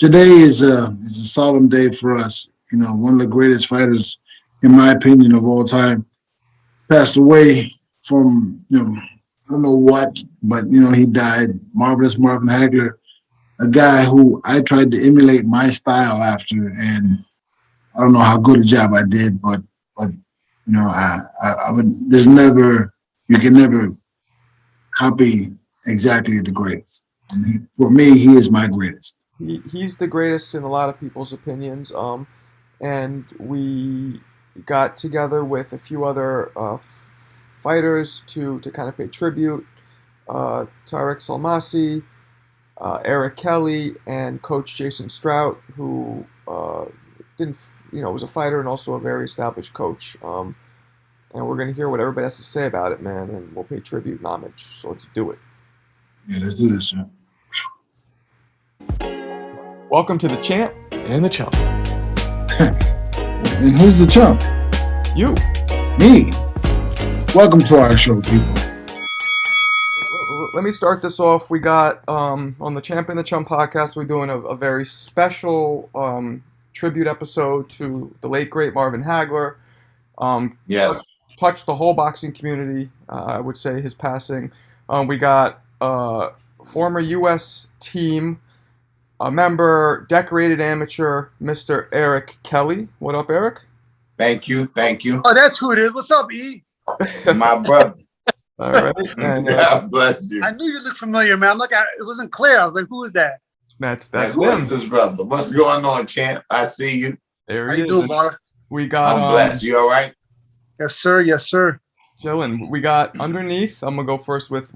today is a solemn day for us. You know, one of the greatest fighters, in my opinion, of all time, passed away from I don't know what, but he died. Marvelous Marvin Hagler, a guy who I tried to emulate my style after, and I don't know how good a job I did, but I would. There's never you can never copy exactly the greatest. And for me, he is my greatest. He's the greatest in a lot of people's opinions. And we got together with a few other fighters to kind of pay tribute. Tarek Salmasi, Eric Kelly, and Coach Jason Strout, who didn't, was a fighter and also a very established coach. And we're gonna hear what everybody has to say about it, man, and we'll pay tribute and homage. So let's do it. Yeah, let's do this, sir. Welcome to the champ and the chump. And who's the chump? You. Me. Welcome to our show, people. Let me start this off. We got on the Champ and the Chump podcast, we're doing a very special tribute episode to the late great Marvin Hagler. Yes. Touched the whole boxing community. I would say his passing. We got former U.S. team member, decorated amateur, Mr. Eric Kelly. What up, Eric? Thank you. Oh, that's who it is. What's up, E? My brother. All right. And, God bless you. I knew you looked familiar, man. It wasn't clear. I was like, who is that? That's his brother. What's going on, champ? I see you. There How he you is. doing, Mark? We got. I'm blessed. You all right? Yes, sir. Yes, sir. Chilling. We got underneath. I'm gonna go first with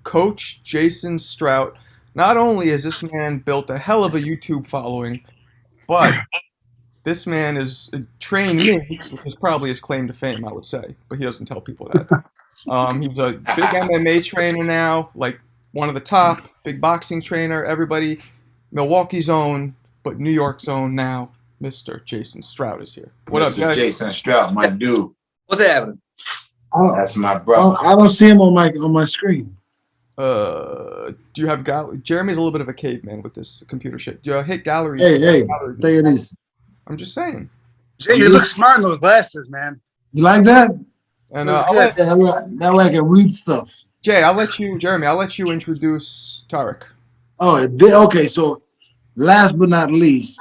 Coach Jason Strout. Not only has this man built a hell of a YouTube following, but this man is trained me, which is probably his claim to fame, I would say. But he doesn't tell people that. He's a big MMA trainer now, like one of the top, big boxing trainer. Everybody, Milwaukee's own, but New York's own now. Mr. Jason Strout is here. What up, guys? Jason Strout, my dude. What's happening? That's my brother. I don't see him on my screen. Do you have gallery? Jeremy's a little bit of a caveman with this computer shit. Do you hit gallery? Hey, gallery. look at this. I'm just saying. Jay, you look smart in those glasses, man. You like that? And that way I can read stuff. Jeremy, I'll let you introduce Tarek. Oh, okay. So, last but not least,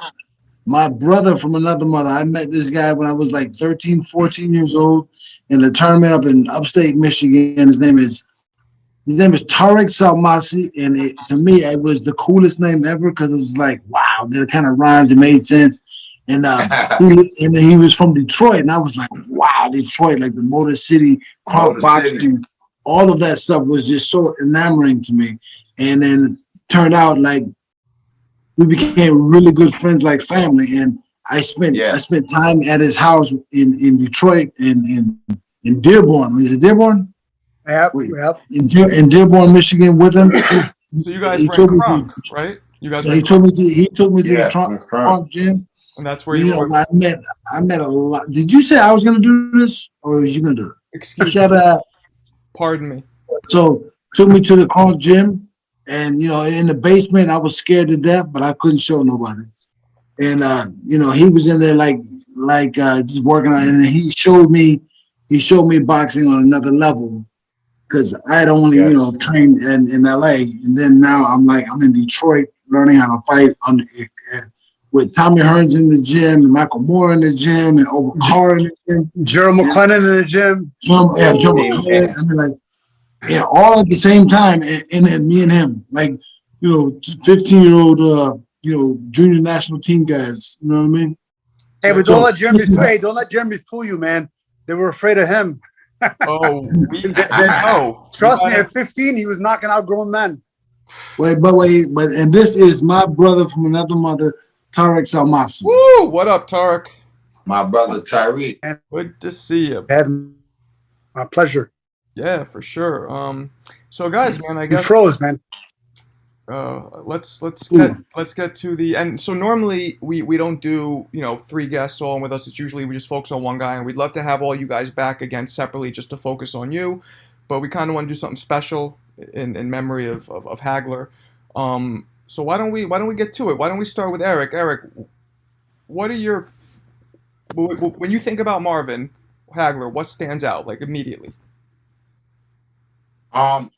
my brother from another mother. I met this guy when I was like 13, 14 years old in a tournament up in upstate Michigan. His name is Tarek Salmasi, and to me, it was the coolest name ever because it was like, wow, that kind of rhymes. It made sense. And he was from Detroit, and I was like, wow, Detroit, like the Motor City, crop boxing, all of that stuff was just so enamoring to me. And then turned out like we became really good friends, like family. And I spent time at his house in Detroit and in Dearborn. Is it Dearborn? Yep. In Dearborn, Michigan, with him. So you guys were in Kronk, right? You guys. He took me to the Kronk gym. And that's where you were. I met a lot. Did you say I was gonna do this, or was you gonna do it? Excuse me. Pardon me. So took me to the Kronk gym, and in the basement, I was scared to death, but I couldn't show nobody. And he was in there like just working on it, and he showed me boxing on another level. Because I had only, trained in LA, and then now I'm in Detroit learning how to fight with Tommy Hearns in the gym, and Michael Moore in the gym, and Over Carr in the gym, Gerald McClellan in the gym. Gerald McClellan. I mean, all at the same time, and then me and him, 15-year-old, junior national team guys. You know what I mean? Hey, but don't let Jeremy say. Don't let Jeremy fool you, man. They were afraid of him. Trust me, at 15, he was knocking out grown men. And this is my brother from another mother, Tarek Salmasi. Woo! What up, Tarek? My brother Tyreek. Good to see you. My pleasure. Yeah, for sure. So guys, man, I guess you froze, man. Let's get to the end. So normally we don't do 3 guests all with us. It's usually we just focus on one guy, and we'd love to have all you guys back again separately just to focus on you. But we kind of want to do something special in memory of Hagler. So why don't we get to it? Why don't we start with Eric? Eric, what are your when you think about Marvin Hagler, what stands out like immediately?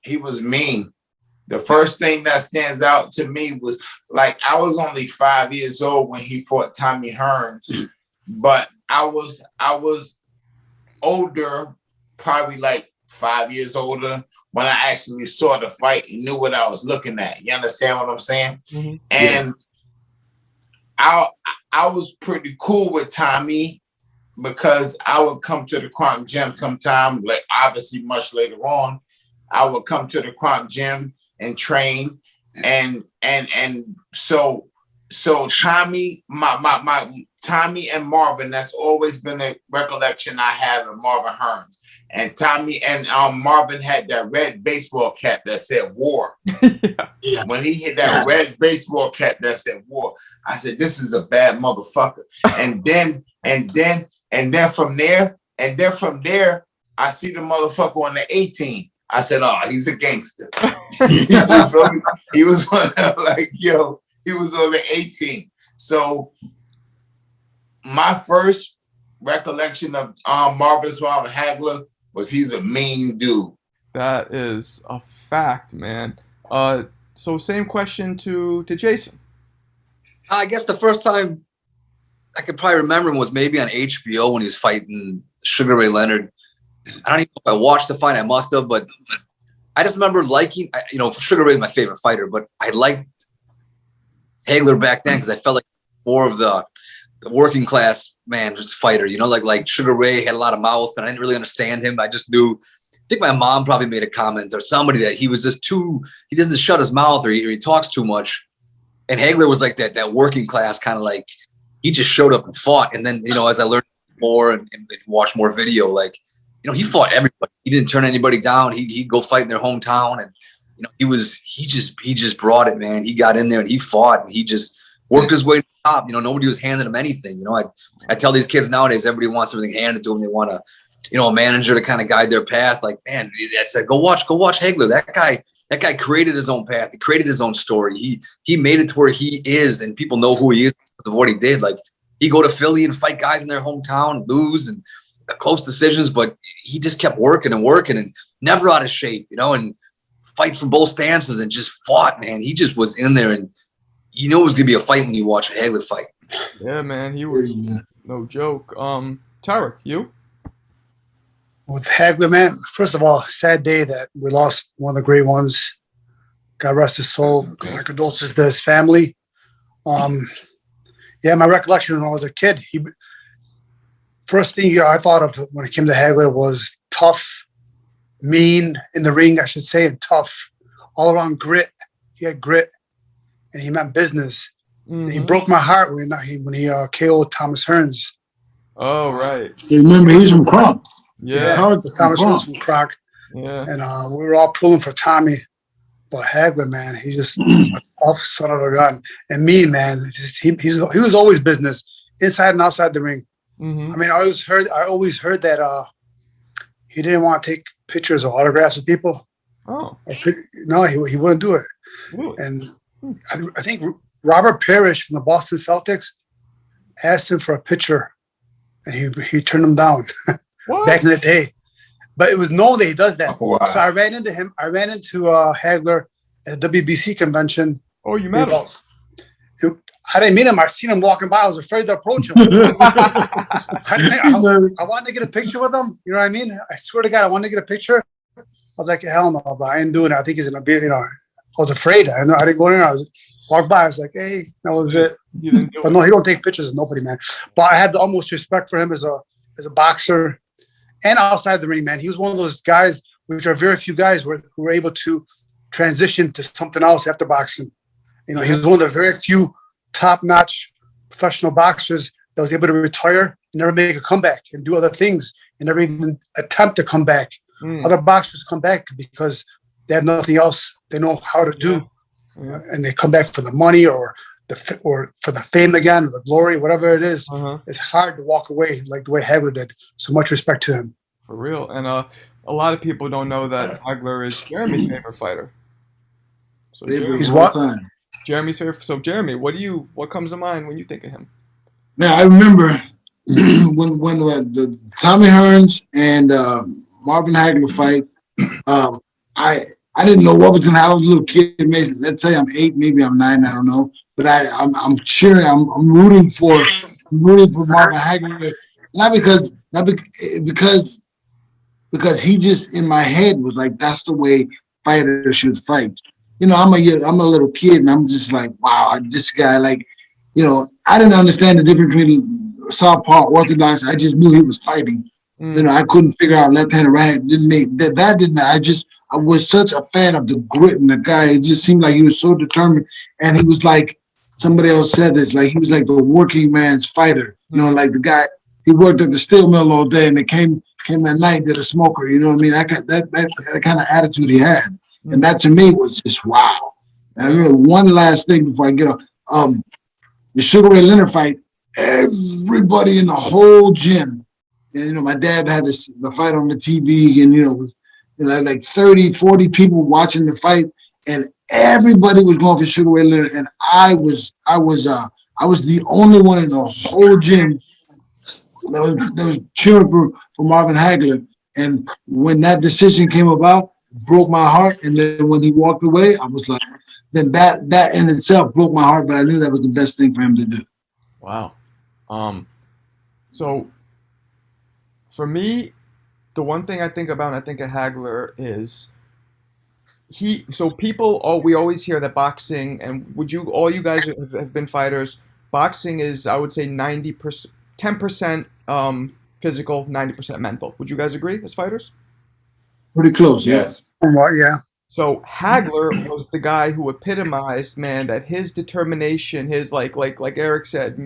He was mean. The first thing that stands out to me was like I was only 5 years old when he fought Tommy Hearns, but I was older, probably like 5 years older when I actually saw the fight and knew what I was looking at. You understand what I'm saying? Mm-hmm. And I was pretty cool with Tommy because I would come to the Kronk Gym sometime, like obviously much later on. I would come to the Kronk Gym and train, and so Tommy, my Tommy and Marvin, that's always been a recollection I have of Marvin Hearns. And Tommy and Marvin had that red baseball cap that said war. Yeah. When he hit that red baseball cap that said war, I said, this is a bad motherfucker. And then from there, I see the motherfucker on the 18. I said, oh, he's a gangster. He was on like, yo, he was on the 18. So my first recollection of Marvin Hagler was he's a mean dude. That is a fact, man. So same question to Jason. I guess the first time I could probably remember him was maybe on HBO when he was fighting Sugar Ray Leonard. I don't even know if I watched the fight. I must have, but I just remember liking, Sugar Ray is my favorite fighter, but I liked Hagler back then because I felt like more of the working class man, just fighter, like Sugar Ray had a lot of mouth and I didn't really understand him. I just knew, I think my mom probably made a comment or somebody that he was just he doesn't shut his mouth or he talks too much. And Hagler was like that working class kind of like, he just showed up and fought. And then, as I learned more and watched more video, like, he fought everybody. He didn't turn anybody down. He'd go fight in their hometown. And, he just brought it, man. He got in there and he fought and he just worked his way to the top. Nobody was handing him anything. I tell these kids nowadays, everybody wants everything handed to them. They want a manager to kind of guide their path. Like, man, I said, go watch Hagler. That guy created his own path. He created his own story. He made it to where he is and people know who he is because of what he did. Like, he go to Philly and fight guys in their hometown, lose and close decisions, but he just kept working and never out of shape, and fight from both stances and just fought, man. He just was in there and it was going to be a fight when you watch a Hagler fight. Yeah, man. He was no joke. Tarek, you? With Hagler, man, first of all, sad day that we lost one of the great ones. God rest his soul. My condolences to his family. My recollection when I was a kid, first thing I thought of when it came to Hagler was tough, mean in the ring, I should say, and tough, all around grit. He had grit, and he meant business. Mm-hmm. He broke my heart when he KO'd Thomas Hearns. Oh, right. Remember, he's from Kronk. Yeah. Thomas Hearns from Kronk. Yeah. And we were all pulling for Tommy. But Hagler, man, he just a tough son of a gun. And me, man, he was always business, inside and outside the ring. Mm-hmm. I mean, I always heard that he didn't want to take pictures or autographs with people. Oh. No, he wouldn't do it. Really? And I think Robert Parrish from the Boston Celtics asked him for a picture, and he turned him down back in the day. But it was known that he does that. Wow. So I ran into him. I ran into Hagler at the WBC convention. Oh, you met him? I didn't meet him. I seen him walking by. I was afraid to approach him. I wanted to get a picture with him. You know what I mean? I swear to God, I wanted to get a picture. I was like, hell no, but I ain't doing it. I think he's going to be, I was afraid. I didn't go in there. I was walked by. I was like, hey, that was it. But no, he don't take pictures of nobody, man. But I had the utmost respect for him as a boxer and outside the ring, man. He was one of those guys, which are very few guys who were able to transition to something else after boxing. He was one of the very few top-notch professional boxers that was able to retire and never make a comeback and do other things and never even attempt to come back. Other boxers come back because they have nothing else they know how to do, and they come back for the money or for the fame again, or the glory, whatever it is. It's hard to walk away like the way Hagler did. So much respect to him. For real. And a lot of people don't know that Hagler is Jeremy's favorite fighter. So he's what? Jeremy's here. So Jeremy, what comes to mind when you think of him? Man, I remember when the Tommy Hearns and Marvin Hagler fight. I didn't know what was going to happen. I was a little kid. Maybe, let's say I'm 8, maybe I'm 9. I don't know. But I'm cheering. I'm rooting for Marvin Hagler, not because he just in my head was like that's the way fighters should fight. You know, I'm a little kid and I'm just like, wow, this guy, like, you know, I didn't understand the difference between southpaw, orthodox. I just knew he was fighting. You know, I couldn't figure out left hand and right hand. Didn't make that didn't matter. I was such a fan of the grit in the guy. It just seemed like he was so determined, and he was like somebody else said this, like he was like the working man's fighter. You know, like the guy he worked at the steel mill all day, and it came at night, did a smoker. You know what I mean? That kind of attitude he had, and that to me was just wow. And I remember one last thing before I get off. The Sugar Ray Leonard fight. Everybody in the whole gym. And, you know, my dad had the fight on the TV, and, you know, like 30, 40 people watching the fight, and everybody was going for Sugar Ray Leonard, and I was the only one in the whole gym that was cheering for Marvin Hagler. And when that decision came about, it broke my heart. And then when he walked away, I was like, then that in itself broke my heart, but I knew that was the best thing for him to do. Wow. So for me, the one thing I think about, and I think of Hagler, is we always hear that boxing, and all you guys have been fighters, boxing is, I would say 90%, 10% physical, 90% mental. Would you guys agree as fighters? Pretty close, Yes. Yeah. So Hagler was the guy who epitomized, man, that his determination, his like Eric said,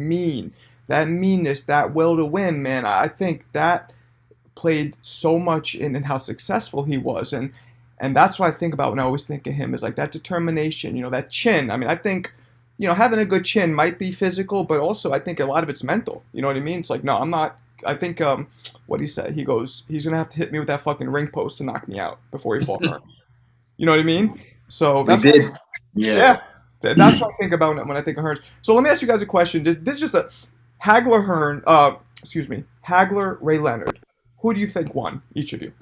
that meanness, that will to win, man. I think that played so much in how successful he was, and that's what I think about when I always think of him, is like that determination, you know, that chin. I mean, I think, you know, having a good chin might be physical, but also I think a lot of it's mental. You know what I mean? It's like, no, I'm not. I think what he said, he goes, he's gonna have to hit me with that fucking ring post to knock me out before he falls hurt. You know what I mean? So that's that's what I think about when I think of Hearns. So let me ask you guys a question. This is just a Hagler, Ray Leonard. Who do you think won, each of you?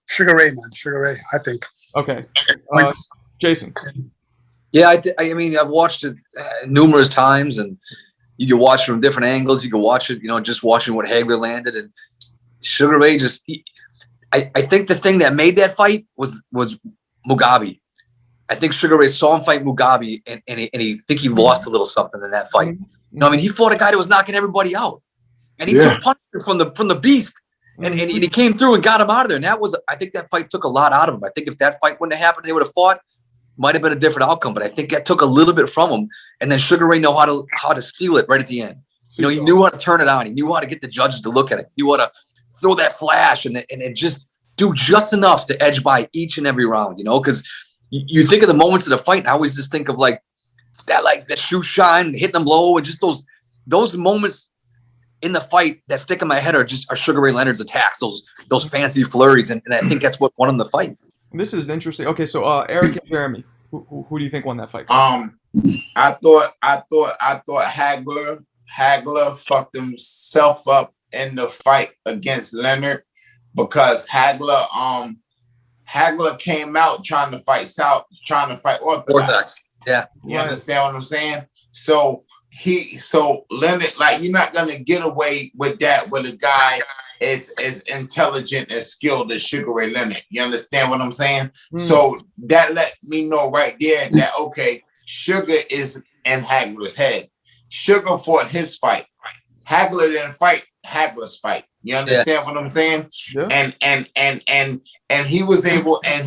Sugar Ray, man. Sugar Ray, I think. Okay. Jason. Yeah, I mean, I've watched it numerous times, and you can watch from different angles. You can watch it, you know, just watching what Hagler landed, and Sugar Ray I think the thing that made that fight was Mugabe. I think Sugar Ray saw him fight Mugabe, and he lost a little something in that fight. You know, I mean, he fought a guy that was knocking everybody out, and he took punches from the beast, and he came through and got him out of there. And I think that fight took a lot out of him. I think if that fight wouldn't have happened, they would have fought. Might have been a different outcome, but I think that took a little bit from him. And then Sugar Ray knew how to steal it right at the end. You know, he knew how to turn it on. He knew how to get the judges to look at it. He knew how to throw that flash and just do just enough to edge by each and every round. You know, because you think of the moments of the fight, and I always just think of that shoe shine, hitting them low, and just those moments in the fight that stick in my head are Sugar Ray Leonard's attacks, those fancy flurries, and I think that's what won him the fight. This is interesting. Okay, so Eric and Jeremy, who do you think won that fight? I thought Hagler fucked himself up in the fight against Leonard, because Hagler came out trying to fight orthodox. Yeah, you understand what I'm saying? So Leonard, like, you're not gonna get away with that with a guy as intelligent and skilled as Sugar Ray Leonard. You understand what I'm saying? So that let me know right there that, okay, Sugar is in Hagler's head. Sugar fought his fight. Hagler didn't fight Hagler's fight. You understand what I'm saying? Yeah. And he was able to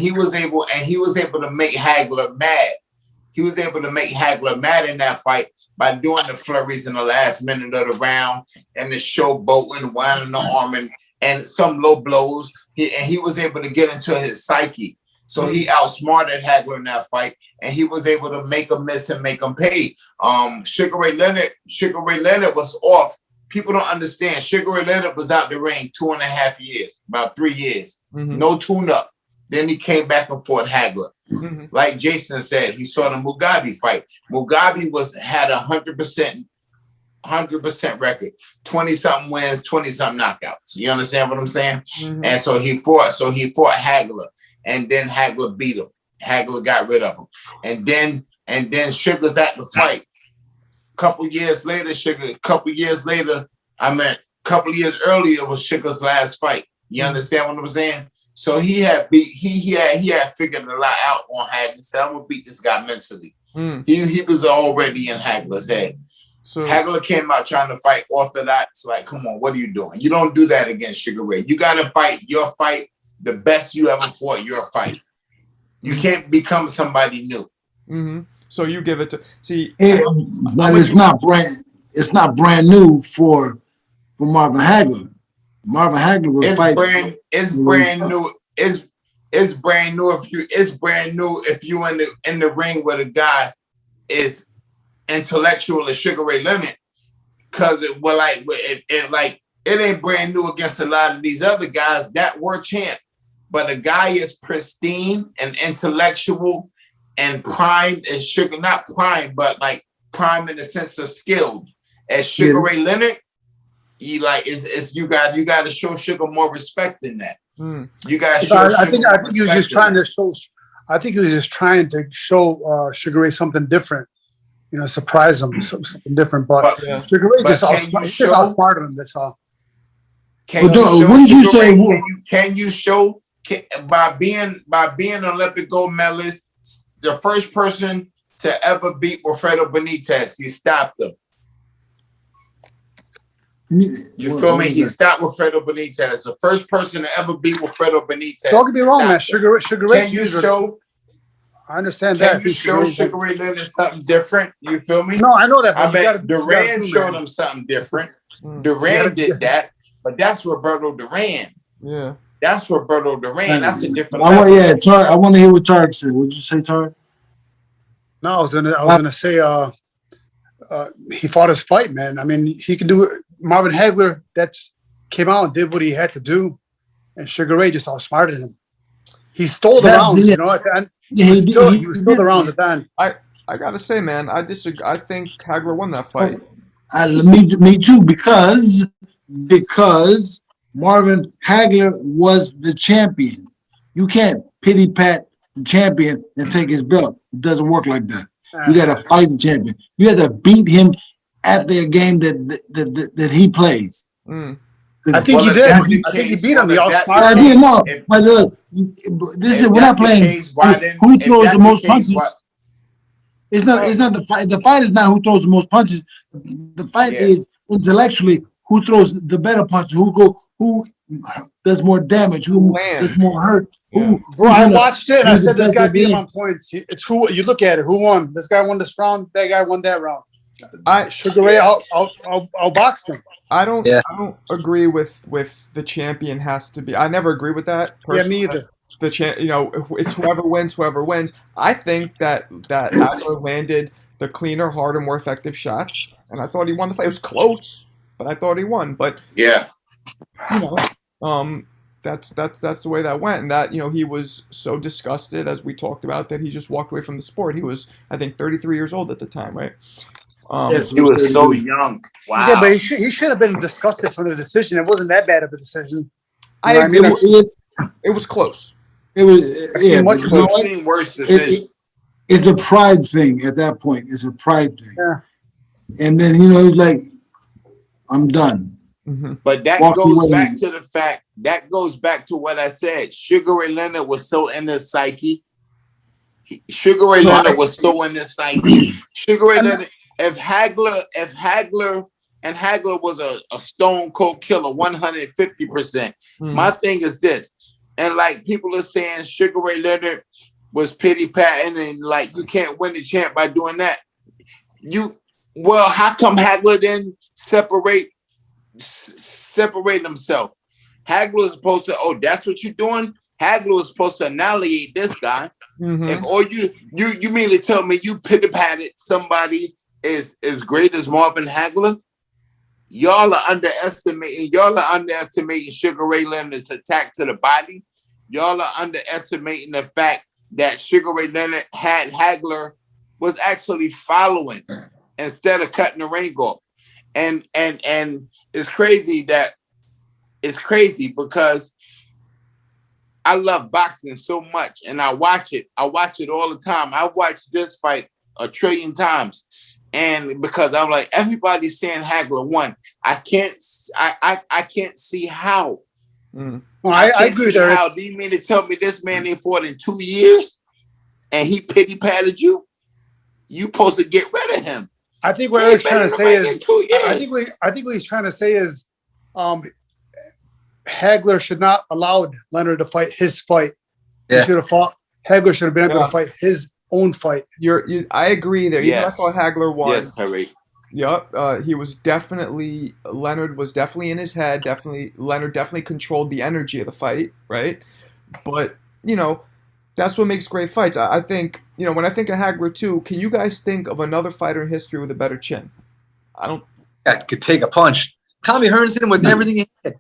make Hagler mad. He was able to make Hagler mad in that fight by doing the flurries in the last minute of the round and the showboating, winding the arm, and some low blows. He was able to get into his psyche. So he outsmarted Hagler in that fight, and he was able to make him miss and make him pay. Sugar Ray Leonard was off. People don't understand. Sugar Ray Leonard was out the ring 2.5 years, about 3 years. No tune-up. Then he came back and fought Hagler. Mm-hmm. Like Jason said, he saw the Mugabe fight. Mugabe had 100% record, 20-something wins, 20-something knockouts. You understand what I'm saying? Mm-hmm. And so he fought Hagler, and then Hagler beat him. Hagler got rid of him. And then Sugar's at the fight. Couple years earlier was Sugar's last fight. You understand what I'm saying? So he had figured a lot out on Hagler. Said, I'm gonna beat this guy mentally. He was already in Hagler's head. So Hagler came out trying to fight orthodox. Like, come on, what are you doing? You don't do that against Sugar Ray. You gotta fight your fight, the best you ever fought your fight. You can't become somebody new. Mm-hmm. So you give it to but it's not brand new for Marvin Hagler. Marvin Hagler was fighting. It's brand new. It's brand new if you in the ring with a guy is intellectual as Sugar Ray Leonard, because it ain't brand new against a lot of these other guys that were champ. But a guy is pristine and intellectual and primed as Sugar, not prime, but like prime in the sense of skilled as Sugar Ray Leonard. You got to show Sugar more respect than that. You got to show. I think he was just trying to show. I think he was just trying to show Sugar Ray something different. You know, surprise him something different. But Sugar Ray just outsmarted him. That's all. Can you show by being an Olympic gold medalist, the first person to ever beat Wilfredo Benitez? He stopped him. You feel me? He stopped Wilfredo Benitez. The first person to ever beat Wilfredo Benitez. Don't get me wrong, man. Sugar Ray. Can you show? I understand that. Can you show Sugar Ray Leonard something different? You feel me? No, I know that. I bet Duran showed him something different. Duran did that, but that's Roberto Duran. Yeah. That's Roberto Duran. That's a different. I want to hear what Tarek said. What'd you say, Tarek? No, I was gonna say he fought his fight, man. I mean, he can do it. Marvin Hagler came out and did what he had to do, and Sugar Ray just outsmarted him. He stole the rounds, you know. At the end. He was still the rounds at the end. I gotta say, man, I disagree. I think Hagler won that fight. Me too, because Marvin Hagler was the champion. You can't pity pat the champion and take his belt. It doesn't work like that. You got to fight the champion. You have to beat him at the game that he plays. I think he did. I think he beat him. We're not playing who throws the most punches. It's not the fight. The fight is not who throws the most punches. The fight is intellectually who throws the better punches, who does more damage, who does more hurt. Bro, I watched it and I said this guy beat him on points. It's who you look at it. Who won? This guy won this round. That guy won that round. Sugar Ray outboxed him. I don't agree with the champion has to be. I never agree with that. Personally. Yeah, me either. It's whoever wins. I think that Hagler landed the cleaner, harder, more effective shots, and I thought he won the fight. It was close, but I thought he won. But that's the way that went, and that he was so disgusted, as we talked about, that he just walked away from the sport. He was, I think, 33 years old at the time, right? Yes, he was so young. Wow. Yeah, but he should have been disgusted from the decision. It wasn't that bad of a decision. I agree. It was close. It was much worse decision. It's a pride thing at that point. It's a pride thing. Yeah. And then he's like, I'm done. Mm-hmm. But that goes back to the fact. That goes back to what I said. Sugar Ray Leonard was so in his psyche. Sugar Ray Leonard was so in his psyche. Sugar Ray Leonard. If Hagler was a stone cold killer, 150%. My thing is this, and like people are saying, Sugar Ray Leonard was pity patting, and like you can't win the champ by doing that. How come Hagler then separate himself? Hagler is supposed to. Oh, that's what you're doing. Hagler was supposed to annihilate this guy, and or you mean to tell me you pity patted somebody is as great as Marvin Hagler? Y'all are underestimating Sugar Ray Leonard's attack to the body. y'all are underestimating the fact that Sugar Ray Leonard had Hagler was actually following instead of cutting the ring off. And it's crazy because I love boxing so much and I watch it. I watch it all the time. I watched this fight a trillion times. And because I'm like, everybody's saying Hagler won. I can't see how. Well, I agree with Eric. How do you mean to tell me this man ain't fought in 2 years and he pity patted you? You supposed to get rid of him. I think what Eric's trying to say is, I think what he's trying to say is, Hagler should not allowed Leonard to fight his fight. Yeah. He should have fought. Hagler should have been able to fight his own fight. I agree there. Yes. I thought Hagler won. Yes, correct. Yep. He was definitely Leonard was definitely in his head. Leonard definitely controlled the energy of the fight, right? But that's what makes great fights. I think when I think of Hagler too, can you guys think of another fighter in history with a better chin? I don't. That could take a punch. Tommy Hearns hit him with everything he had.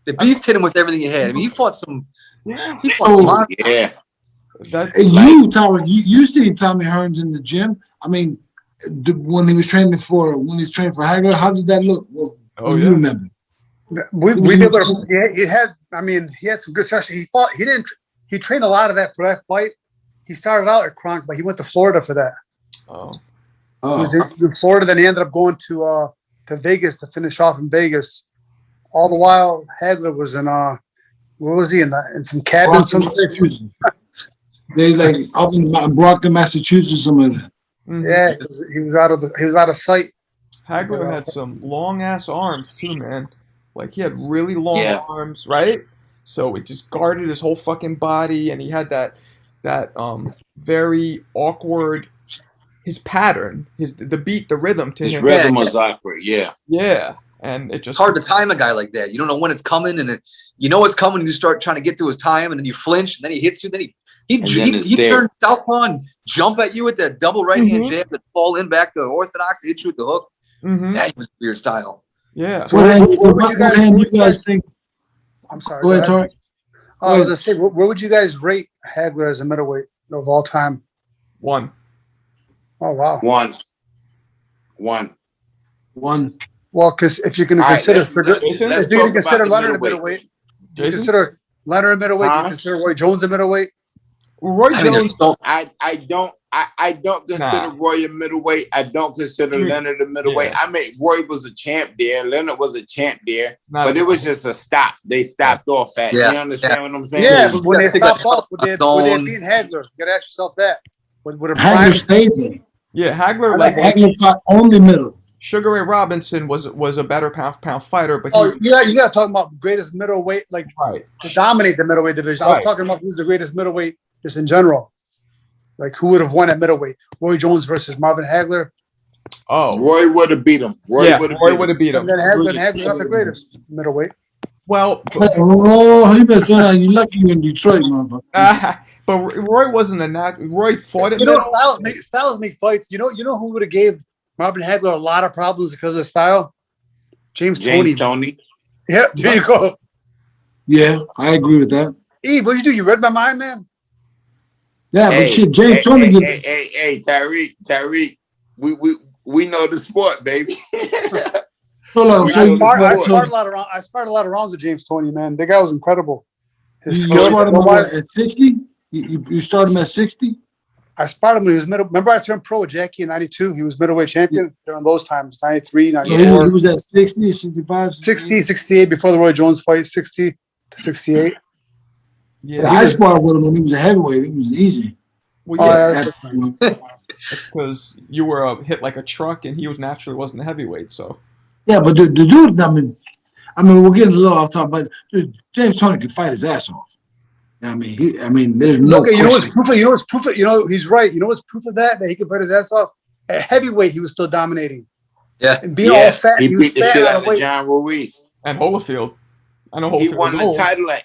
The Beast hit him with everything he had. I mean, he fought some. Yeah. He fought a lot. Yeah. And you see Tommy Hearns in the gym. I mean, when he was training for Hagler, how did that look? Well, you remember? We did. He had some good sessions. He trained a lot of that for that fight. He started out at Kronk, but he went to Florida for that. Oh. He was in Florida, then he ended up going to Vegas to finish off in Vegas. All the while, Hagler was in where was he in some cabin? They like up in Brockton, Massachusetts, somewhere there. Mm-hmm. Yeah, he was out of sight. Hagler had some long ass arms too, man. Like he had really long arms, right? So it just guarded his whole fucking body, and he had that very awkward. His pattern, the beat, the rhythm to his him. His rhythm was awkward, yeah. Yeah, and it just it's hard to time a guy like that. You don't know when it's coming, and you know it's coming. And you start trying to get to his time, and then you flinch, and then he hits you. Then he turns southpaw and jump at you with that double right hand jab that fall in back to orthodox, hit you with the hook. Mm-hmm. Yeah, he was weird style. Yeah. What hand you guys think? I'm sorry. Go ahead, Tori. I was gonna say, where would you guys rate Hagler as a middleweight of all time? 1. Oh wow. 1. Well, because if you're going to consider Leonard a middleweight, you consider Leonard a middleweight. You consider Roy Jones a middleweight. Roy Jones. I don't consider Roy a middleweight. I don't consider Leonard a middleweight. Yeah. I mean, Roy was a champ there. Leonard was a champ there. But it was just a stop. They stopped off at. You understand what I'm saying? Yeah, but when they stopped off, would they beat Hagler? You got to ask yourself that. Hagler stayed there. Yeah, Hagler. Hagler fought only middle. Sugar Ray Robinson was a better pound fighter, but you got to talk about greatest middleweight, to dominate the middleweight division. I was talking about who's the greatest middleweight just in general. Like who would have won at middleweight? Roy Jones versus Marvin Hagler. Oh, Roy would have beat him. Roy would have beat him. And then Hagler's not the greatest middleweight. Well, you better throw down. You lucky you're in Detroit, motherfucker. But Roy wasn't Roy fought it. Styles make fights. You know who would have gave Marvin Hagler a lot of problems because of the style? James Toney. Yeah, there you go. Yeah, I agree with that. Eve, what'd you do? You read my mind, man. Yeah, but shit, James Toney. Hey, Tyreek. We know the sport, baby. I sparred a lot of rounds with James Toney, man. The guy was incredible. You started him at 60? You started him at 60? I sparred him when he was middle. Remember I turned pro with Jackie in 92? He was middleweight champion during those times, 93, 94. He was at 60, 65? 60, 68 before the Roy Jones fight, 60 to 68. Yeah, I sparred with him when he was a heavyweight. It was easy. Well, because you were hit like a truck, and he naturally wasn't a heavyweight. So yeah, but the dude, I mean, we're getting a little off topic, but dude, James Toney can fight his ass off. I mean, there's no. Okay, you know what's proof of? He's right. You know what's proof of that he can fight his ass off? At heavyweight, he was still dominating. Yeah, and being all fat, he beat the shit out of John Ruiz and Holyfield. I know Holyfield. He won the title at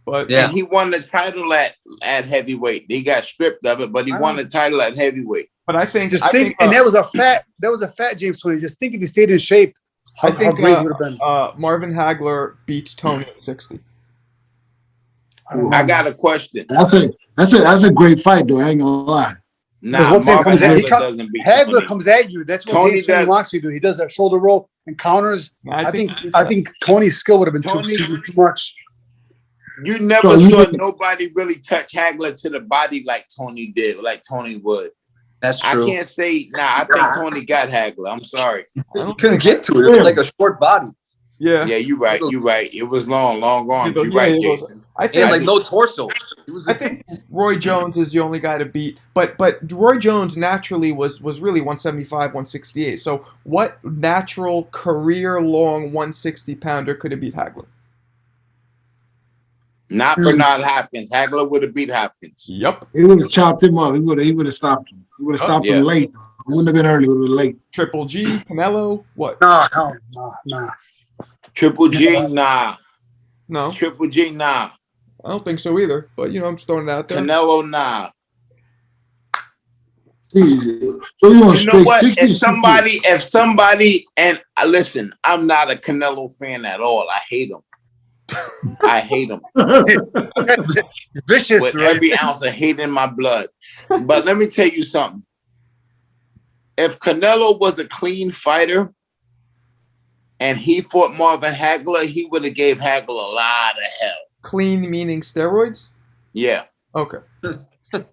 But and he won the title at heavyweight. He got stripped of it, but he won the title at heavyweight. But I think and that was a fat James Toney. Just think if he stayed in shape, how great he would have been. Marvin Hagler beats Toney at 60. I got a question. That's a great fight though. I ain't gonna lie. Nah, Because one thing Marvin comes in, Hagler doesn't beat Hagler Tony. comes at you. That's what Tony James Toney does. wants you to do. He does that shoulder roll and counters. I I think Tony's skill would have been Tony- too much. You never So you saw think- nobody really touch Hagler to the body like Tony did, like Tony would. That's I true. can't say, I think Tony got Hagler. I'm sorry. You couldn't get to it. It was like a short body. Yeah. Yeah, you're right. You're right. It was long arms. Yeah, You're right, it was. Jason. I He think had like no torso. He was I think Roy Jones is the only guy to beat, but Roy Jones naturally was really 175, 168. So what natural career-long 160-pounder could have beat Hagler? Not Bernard Hopkins. Hagler would have beat Hopkins. Yep. He would have chopped him up. He would have stopped him. He would have stopped yeah. him late. It wouldn't have been early. It would have been late. Triple G, Canelo, what? No. Triple G, nah. No, Triple G, nah. I don't think so either. But I'm just throwing it out there. Canelo, nah. Jeez. So you want You know straight what? 60? If somebody, and listen, I'm not a Canelo fan at all. I hate him. I hate him Vicious, with right? every ounce of hate in my blood. But let me tell you something. If Canelo was a clean fighter and he fought Marvin Hagler, he would have gave Hagler a lot of hell. Clean meaning steroids? Yeah. Okay. I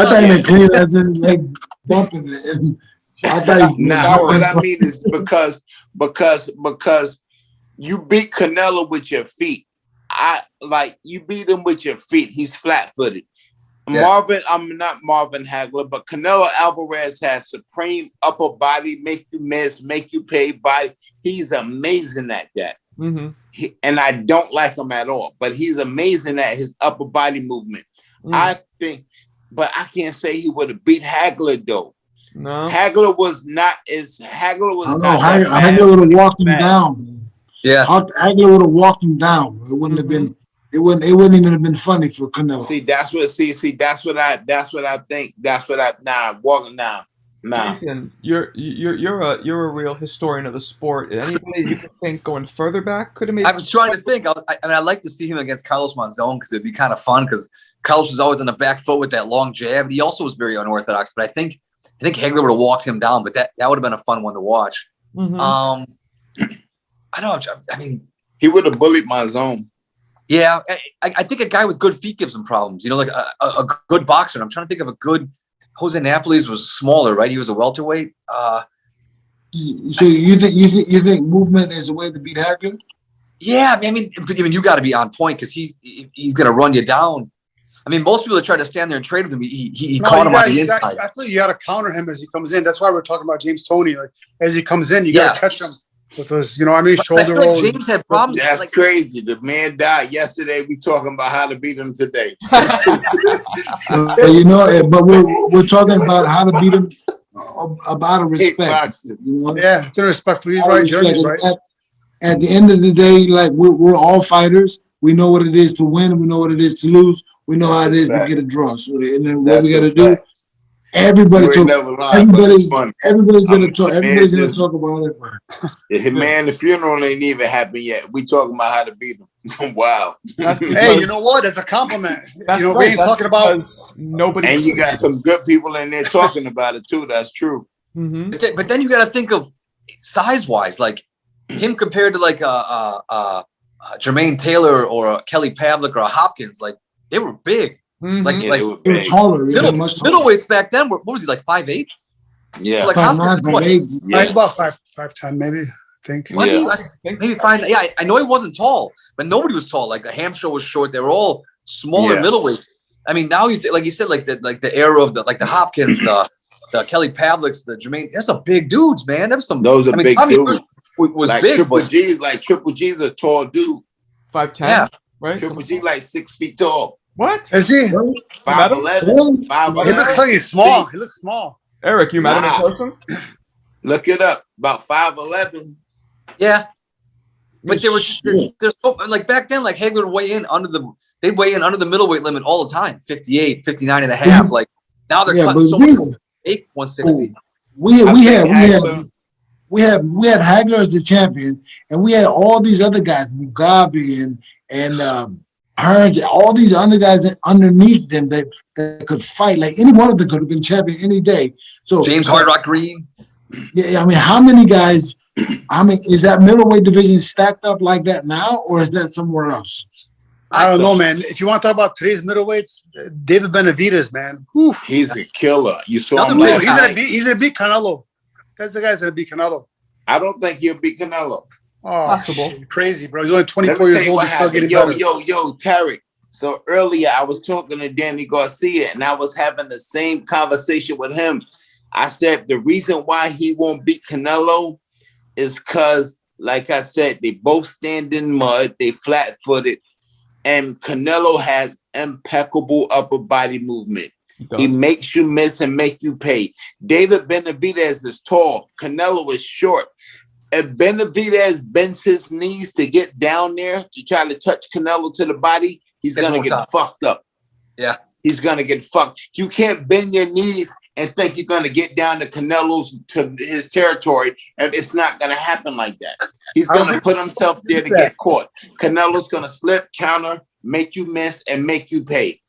thought you meant clean as in like bumping it. I thought you Nah, what I mean is because you beat Canelo with your feet. You beat him with your feet. He's flat-footed. Yeah. I'm not Marvin Hagler, but Canelo Alvarez has supreme upper body, make you miss, make you pay body. He's amazing at that. Mm-hmm. And I don't like him at all, but he's amazing at his upper body movement. I think, but I can't say he would have beat Hagler though. No. Hagler was not as Hagler was. I don't not know. that Hagler would have walked him fast. down. Man. Yeah. Hagler would have walked him down. It wouldn't have been. It wouldn't even have been funny for Canelo. See, that's what I think. Walking down. Nah. Jason, you're a real historian of the sport. Anybody you can think going further back could have made. I was trying to think. I'd like to see him against Carlos Monzon because it'd be kind of fun because Carlos was always on the back foot with that long jab. He also was very unorthodox, but I think Hagler would have walked him down. But that would have been a fun one to watch. Mhm. I don't know. I mean, He would have bullied my zone. yeah, I think a guy with good feet gives him problems. Like a good boxer. And I'm trying to think of a good. Jose Napoles was smaller, right? He was a welterweight. So you think movement is a way to beat Hagler? Yeah, I mean, you got to be on point because he's going to run you down. I mean, most people that try to stand there and trade with him, he caught him on the inside. I feel you got to counter him as he comes in. That's why we're talking about James Toney. Like as he comes in, you got to catch him with those, shoulder I feel roll. like James had problems. That's like, crazy. The man died yesterday. We talking about how to beat him today. But we're talking about how to beat him about a respect. Kickboxing. Yeah, it's a respectful. He's Out of right. respect. Jeremy's right. At the end of the day, like we're all fighters. We know what it is to win. We know what it is to lose. We know how it is to get a draw. So, and then what we got to do? Everybody talk. Everybody's gonna talk. Everybody's gonna talk about it. Man, the funeral ain't even happened yet. We talking about how to beat him. Wow. Hey, you know what? That's a compliment. That's we right. ain't That's talking about. because nobody. And you got some good people in there talking about it too. That's true. Mm-hmm. but then you got to think of size-wise, like him compared to like Jermaine Taylor or a Kelly Pavlik or a Hopkins. Like they were big. Mm-hmm. Like Yeah, like they were They're big. taller. Yeah, much taller. middleweights back then were, what was he, like 5'8"? Yeah. Like Five Hopkins, nine, what? 5'8". Yeah. He's about 5'10", maybe. I think. Was he? Yeah. Maybe 5. Yeah, I know he wasn't tall, but nobody was tall. Like the Hampshire was short. They were all smaller Yeah. middleweights. I mean, now like you said, like the era of the Hopkins, the Kelly Pavliks, the Jermaine. There's some big dudes, man. There's some. Those are big Tommy dudes. was Like big, Triple but G's, Triple G's a tall dude. 5'10", yeah. right? Triple G like 6 feet tall. What? Is he? 5'11". 5'11". He looks like he's small. He looks small. Eric, you met him Nah. in person? Look it up. About 5'11". Yeah. But they were Shit. there's so, like back then, like Hagler would weigh in under the middleweight limit all the time, 58, 59 and a half. Like now they're Yeah, cutting but so much. 160. we had Hagler- Hagler as the champion, and we had all these other guys, Mugabe and Hearns, all these other guys that underneath them that could fight. Like any one of them could have been champion any day. So James Hard Rock Green. Yeah, I mean, how many guys? I mean, is that middleweight division stacked up like that now, or is that somewhere else? I don't know, man. If you want to talk about today's middleweights, David Benavidez, man. Whew. He's a killer. You saw him Another last He's night. gonna beat. He's gonna beat Canelo. That's the guy's gonna beat Canelo. I don't think he'll beat Canelo. Oh, Possible. shit, crazy, bro. He's only Let 24 me tell years you old. what He's still happened. getting Yo, better. Tarek. So earlier I was talking to Danny Garcia and I was having the same conversation with him. I said the reason why he won't beat Canelo is because, like I said, they both stand in mud, they flat-footed, and Canelo has impeccable upper body movement. He makes you miss and make you pay. David Benavidez is tall. Canelo is short. If Benavidez bends his knees to get down there to try to touch Canelo to the body, he's That's going to more get tough. fucked up. Yeah. He's going to get fucked. You can't bend your knees and think you're going to get down to Canelo's, to his territory, and it's not going to happen like that. He's going to put himself there to get caught. Canelo's going to slip, counter, make you miss, and make you pay.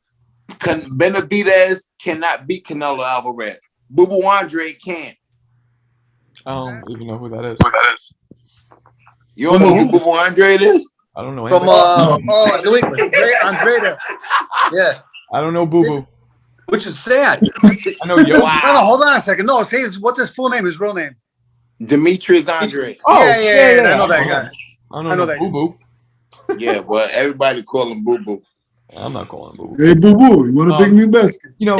Benavidez cannot beat Canelo Alvarez. Boo Boo Andre can. I don't even know who that is. You don't know who Boo Boo Andre is? I don't know From anybody. New England. Andreda. yeah, I don't know Boo Boo. which is sad. I know Yo. No, hold on a second. No, say what's his full name? His real name? Demetrius Andre. Oh, yeah. I know that guy. I I know know that that. Boo Boo. Yeah, well, everybody call him Boo Boo. I'm not calling him Boo Boo. Hey, boo boo, you want a big new basket? You know,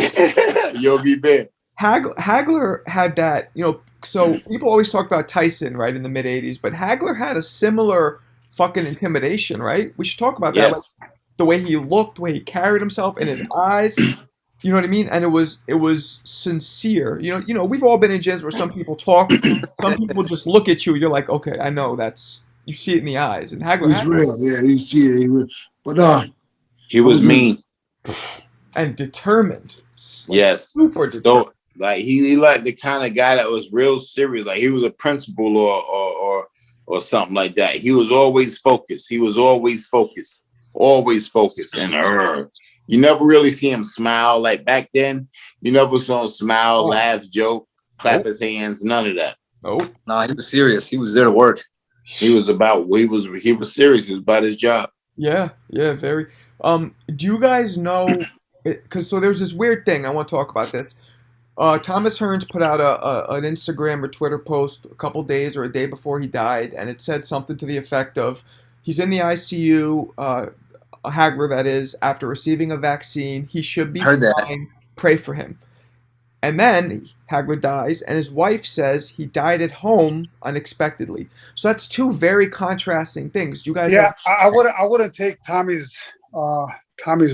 Yogi Bear. Hagler had that, you know, so people always talk about Tyson, right, in the mid 80s, but Hagler had a similar fucking intimidation, right? We should talk about that. Yes. Like, the way he looked, the way he carried himself, and his eyes, you know what I mean? And it was sincere. You know, we've all been in gyms where some people talk, some people just look at you, you're like, okay, I know you see it in the eyes. And Hagler It's had real, yeah. You see it, he's real. But He was mean. and determined. Like, Yes. super determined. So, like, he like the kind of guy that was real serious. Like, he was a principal or something like that. He was always focused. Always focused. And you never really see him smile. Like, back then, you never saw him smile, laugh, joke, clap his hands, none of that. Oh, No, he was serious. He was there to work. He was serious. He was about his job. yeah, very. Do you guys know? Because so there's this weird thing. I want to talk about this. Thomas Hearns put out an Instagram or Twitter post a couple days or a day before he died, and it said something to the effect of, he's in the ICU, Hagler that is, after receiving a vaccine. He should be Heard that. fine. Pray for him. And then Hagler dies, and his wife says he died at home unexpectedly. So that's two very contrasting things. You guys, Yeah, I wouldn't take Tommy's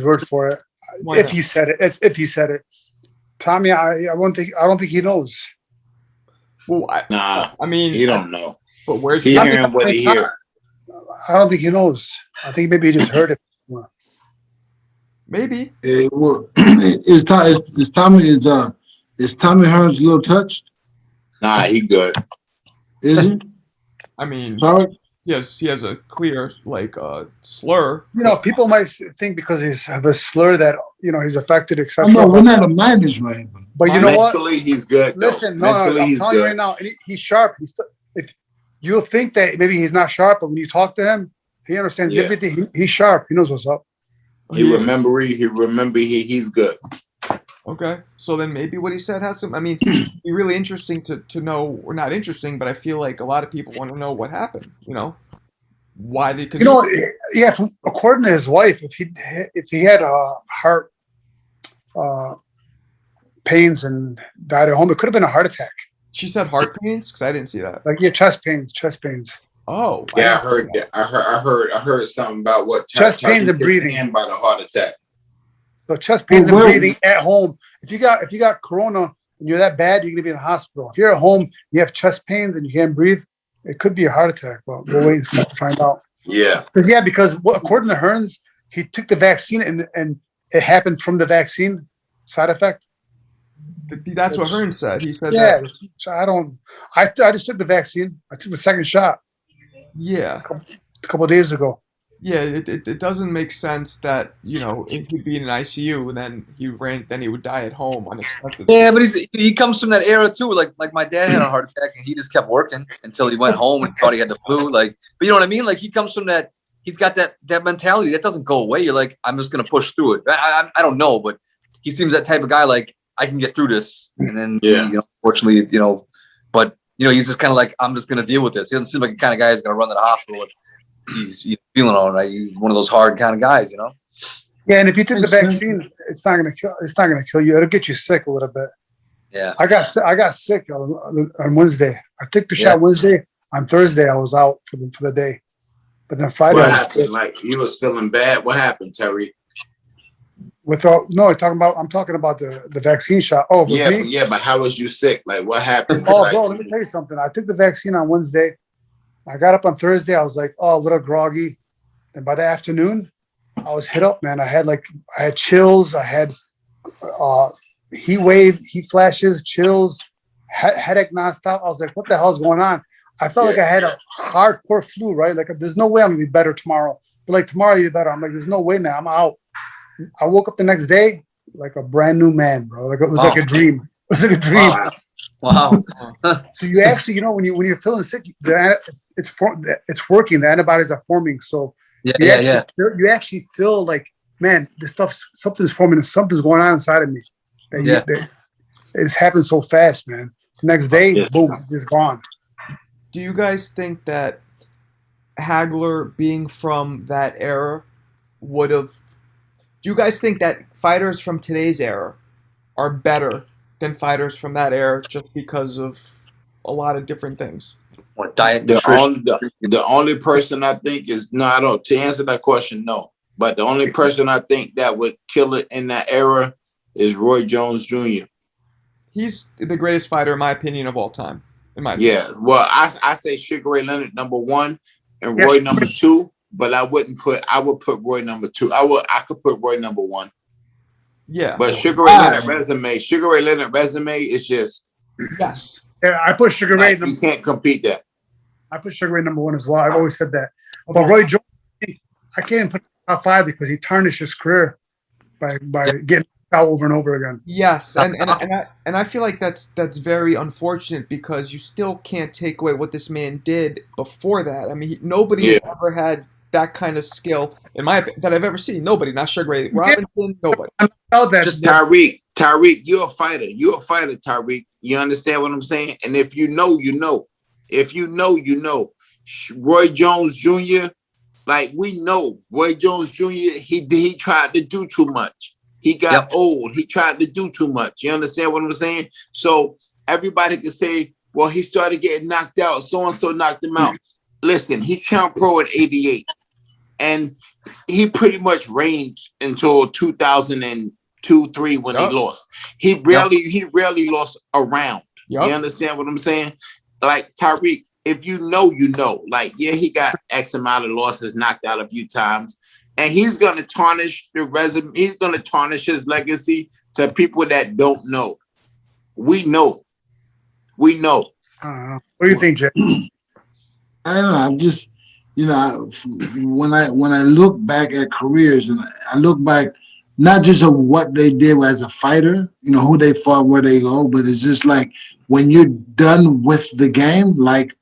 word for it. Why If not? he said it, it's if he said it. Tommy, I don't think he knows. Well, Nah, I mean, he don't know. but where's He he? hearing what he hear. I don't think he knows. I think maybe he just heard it. Maybe. well, is Tommy Hearns a little touched? Nah, he good. Is he? I mean, Sorry. he has a clear slur. You know, people might think because he's have a slur that he's affected, Oh, etc. no, we're not a minus right. But you know what? Mentally, he's good. though. Listen, no, Mentally, I'm he's telling you right good. now, he's sharp. If you'll think that maybe he's not sharp, but when you talk to him, he understands Yeah. everything. He's sharp. He knows what's up. He remember. He's good. Okay, so then maybe what he said has some. I mean, it'd be really interesting to know, or not interesting, but I feel like a lot of people want to know what happened. You know, why did? Because According to his wife, if he had heart pains and died at home, it could have been a heart attack. she said heart pains, because I didn't see that. Like chest pains. Oh, Yeah, I heard that. I heard something about what Chest pains and breathing. by the heart attack. So chest pains and Well, breathing at home. If you got corona and you're that bad, you're gonna be in the hospital. If you're at home, you have chest pains and you can't breathe, it could be a heart attack. But we'll wait and see to find out. Yeah, Because according to Hearns, he took the vaccine and it happened from the vaccine side effect. that's what Hearn said. He said Yeah, that. so I just took the vaccine. I took the second shot Yeah, a couple of days ago. Yeah, it doesn't make sense that, you know, if he'd be in an ICU and then he would die at home unexpectedly. Yeah, but he comes from that era too. Like my dad had a heart attack and he just kept working until he went home and thought he had the flu. Like, but you know what I mean? Like he comes from that. He's got that mentality that doesn't go away. You're like, I'm just gonna push through it. I don't know, but he seems that type of guy. Like I can get through this, and then Yeah. you know, fortunately, you know, but you know, he's just kind of like, I'm just gonna deal with this. He doesn't seem like the kind of guy who's gonna run to the hospital if he's feeling all right. He's one of those hard kind of guys, you know. Yeah, and if you took the Makes sense. vaccine, it's not gonna kill. It's not gonna kill you. It'll get you sick a little bit. Yeah. I got sick on Wednesday. I took the Yeah. shot Wednesday. On Thursday, I was out for the day. But then Friday, What I was happened? Like you was feeling bad. What happened, Terry? no, I'm talking about the vaccine shot. Oh, with me? Yeah, but how was you sick? Like what happened? Oh, Like, bro, let me tell you something. I took the vaccine on Wednesday. I got up on Thursday. I was like, oh, a little groggy. And by the afternoon, I was hit up, man. I had chills. I had heat wave, heat flashes, chills, headache nonstop. I was like, what the hell's going on? I felt like I had a hardcore flu, right? Like, there's no way I'm gonna be better tomorrow. But like tomorrow, you're better. I'm like, there's no way, man. I'm out. I woke up the next day like a brand new man, bro. Like it was like a dream. It was like a dream. Wow. So you actually, you know, when you're feeling sick, it's working. The antibodies are forming. So Yeah. you actually feel like, man, something's forming. Something's going on inside of me. It's happened so fast, man. The next day, Yes. boom, it's just gone. Do you guys think that Hagler being from that era would have? Do you guys think that fighters from today's era are better than fighters from that era just because of a lot of different things? Or diet, The nutrition. only person I think is no, I don't. To answer that question, no. But the only person I think that would kill it in that era is Roy Jones Jr. He's the greatest fighter, in my opinion, of all time. In my opinion. Yeah, well, I say Sugar Ray Leonard number one and Yes. Roy number two, but I would put Roy number two. I could put Roy number one. Yeah. But Sugar Ray Leonard resume is just Yes. Yeah, I put Sugar Ray. you can't compete that. I put Sugar Ray number one as well. I've always said that. But Roy Jones, I can't put him top five because he tarnished his career by getting out over and over again. Yes, and I feel like that's very unfortunate because you still can't take away what this man did before that. I mean, nobody has ever had that kind of skill that I've ever seen. Nobody, not Sugar Ray Robinson, nobody. Just Tyreek, you're a fighter. You're a fighter, Tyreek. You understand what I'm saying? And if you know, you know. If you know, you know. Roy Jones Jr., like we know, Roy Jones Jr., he tried to do too much. He got old. He tried to do too much. You understand what I'm saying? So everybody can say, well, he started getting knocked out. So-and-so knocked him out. Listen, he turned pro at 88. And he pretty much reigned until 2002-3 when he lost. He rarely lost a round. Yep. You understand what I'm saying? Like Tyreek, if you know, you know. Like, yeah, he got X amount of losses, knocked out a few times. And he's gonna tarnish the resume, he's gonna tarnish his legacy to people that don't know. We know. We know. What do you think, Jay? I don't know. I'm just, you know, when I look back at careers and I look back not just of what they did as a fighter, you know, who they fought, where they go, but it's just like when you're done with the game, like,